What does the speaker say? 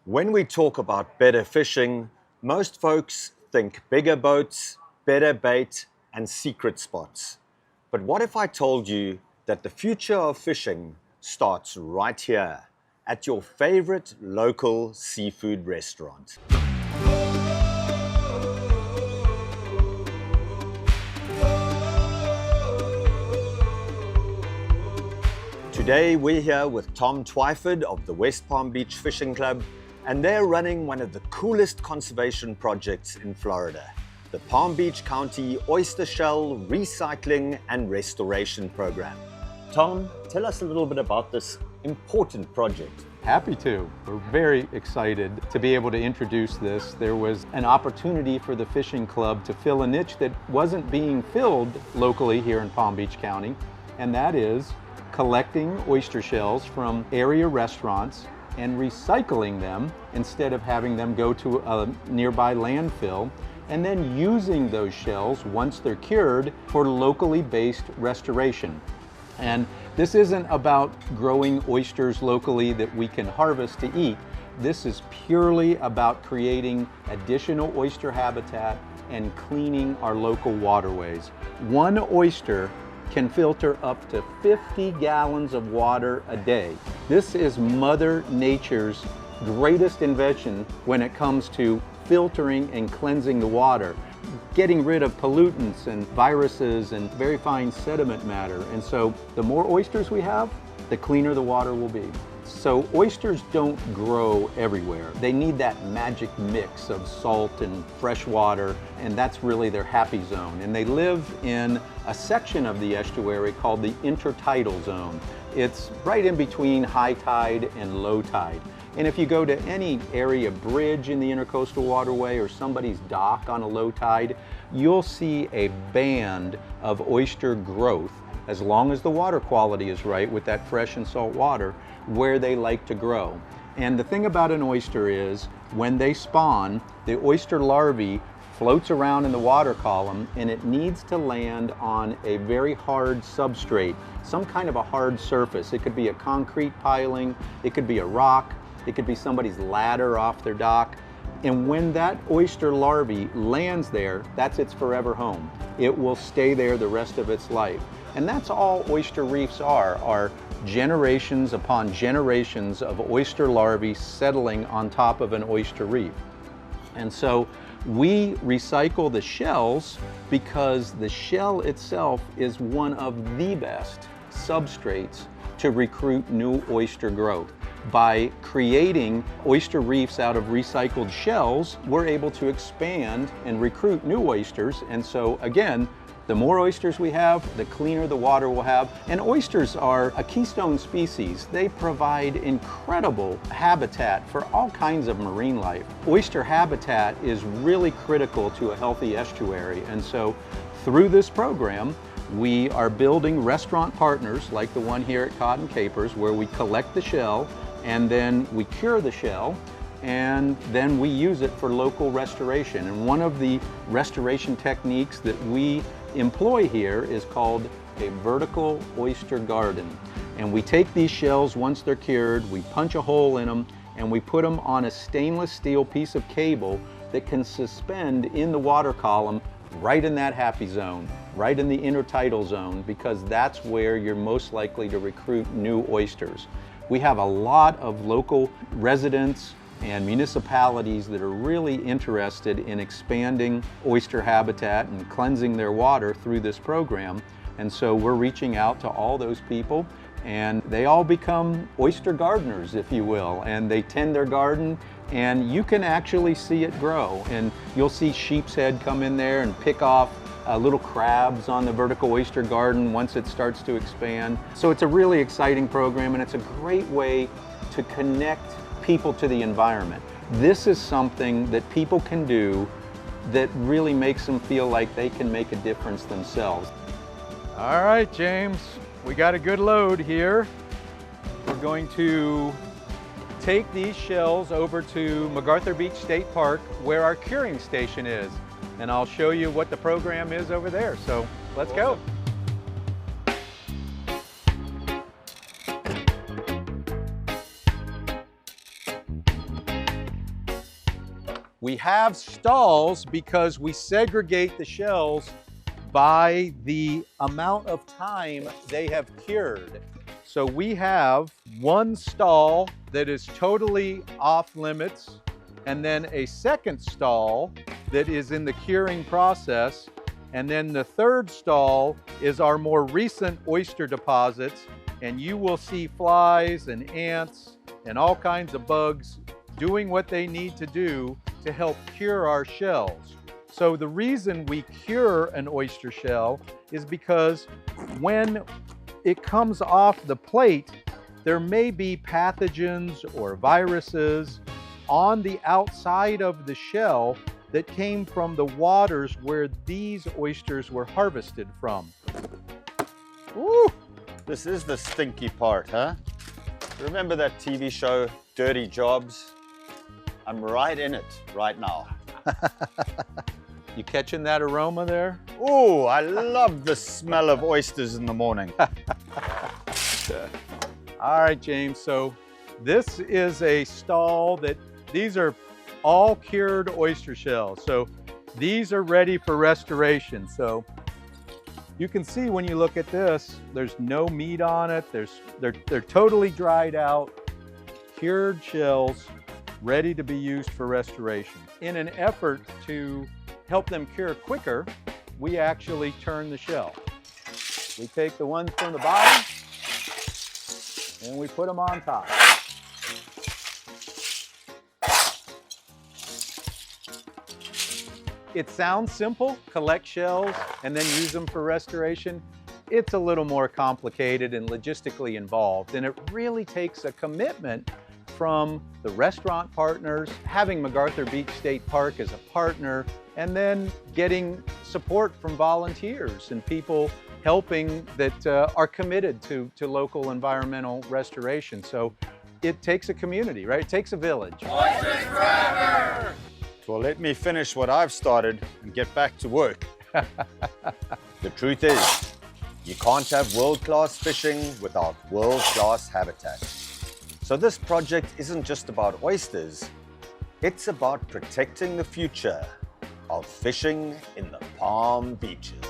When we talk about better fishing, most folks think bigger boats, better bait, and secret spots. But what if I told you that the future of fishing starts right here at your favorite local seafood restaurant? Today we're here with Tom Twyford of the West Palm Beach Fishing Club, and they're running one of the coolest conservation projects in Florida, the Palm Beach County Oyster Shell Recycling and Restoration Program. Tom, tell us a little bit about this important project. Happy to. We're very excited to be able to introduce this. There was an opportunity for the fishing club to fill a niche that wasn't being filled locally here in Palm Beach County, and that is collecting oyster shells from area restaurants and recycling them instead of having them go to a nearby landfill, and then using those shells once they're cured for locally based restoration. And this isn't about growing oysters locally that we can harvest to eat. This is purely about creating additional oyster habitat and cleaning our local waterways. One oyster can filter up to 50 gallons of water a day. This is Mother Nature's greatest invention when it comes to filtering and cleansing the water, getting rid of pollutants and viruses and very fine sediment matter. And so the more oysters we have, the cleaner the water will be. So oysters don't grow everywhere. They need that magic mix of salt and fresh water, and that's really their happy zone. And they live in a section of the estuary called the intertidal zone. It's right in between high tide and low tide. And if you go to any area bridge in the intercoastal waterway or somebody's dock on a low tide, you'll see a band of oyster growth, as long as the water quality is right with that fresh and salt water, where they like to grow. And the thing about an oyster is, when they spawn, the oyster larvae floats around in the water column, and it needs to land on a very hard substrate, some kind of a hard surface. It could be a concrete piling, it could be a rock, it could be somebody's ladder off their dock. And when that oyster larvae lands there, that's its forever home. It will stay there the rest of its life. And that's all oyster reefs are generations upon generations of oyster larvae settling on top of an oyster reef. And so we recycle the shells because the shell itself is one of the best substrates to recruit new oyster growth. By creating oyster reefs out of recycled shells, we're able to expand and recruit new oysters. And so again, the more oysters we have, the cleaner the water will have. And oysters are a keystone species. They provide incredible habitat for all kinds of marine life. Oyster habitat is really critical to a healthy estuary. And so through this program, we are building restaurant partners like the one here at Cod and Capers, where we collect the shell and then we cure the shell, and then we use it for local restoration. And one of the restoration techniques that we employ here is called a vertical oyster garden. And we take these shells once they're cured, we punch a hole in them, and we put them on a stainless steel piece of cable that can suspend in the water column right in that happy zone, right in the intertidal zone, because that's where you're most likely to recruit new oysters. We have a lot of local residents and municipalities that are really interested in expanding oyster habitat and cleansing their water through this program. And so we're reaching out to all those people, and they all become oyster gardeners, if you will, and they tend their garden, and you can actually see it grow. And you'll see sheep's head come in there and pick off little crabs on the vertical oyster garden once it starts to expand. So it's a really exciting program, and it's a great way to connect people to the environment. This is something that people can do that really makes them feel like they can make a difference themselves. All right, James, we got a good load here. We're going to take these shells over to MacArthur Beach State Park, where our curing station is. And I'll show you what the program is over there. So let's go. We have stalls because we segregate the shells by the amount of time they have cured. So we have one stall that is totally off limits, and then a second stall that is in the curing process, and then the third stall is our more recent oyster deposits, and you will see flies and ants and all kinds of bugs doing what they need to do to help cure our shells. So the reason we cure an oyster shell is because when it comes off the plate, there may be pathogens or viruses on the outside of the shell that came from the waters where these oysters were harvested from. Woo! This is the stinky part, huh? Remember that TV show, Dirty Jobs? I'm right in it right now. You catching that aroma there? Ooh, I love the smell of oysters in the morning. All right, James, so this is a stall that, these are all cured oyster shells. So these are ready for restoration. So you can see when you look at this, there's no meat on it. They're totally dried out, cured shells, ready to be used for restoration. In an effort to help them cure quicker, we actually turn the shell. We take the ones from the bottom and we put them on top. It sounds simple, collect shells and then use them for restoration. It's a little more complicated and logistically involved, and it really takes a commitment from the restaurant partners, having MacArthur Beach State Park as a partner, and then getting support from volunteers and people helping that are committed to local environmental restoration. So it takes a community, right? It takes a village. Oysters forever! Well, let me finish what I've started and get back to work. The truth is, you can't have world-class fishing without world-class habitat. So this project isn't just about oysters, it's about protecting the future of fishing in the Palm Beaches.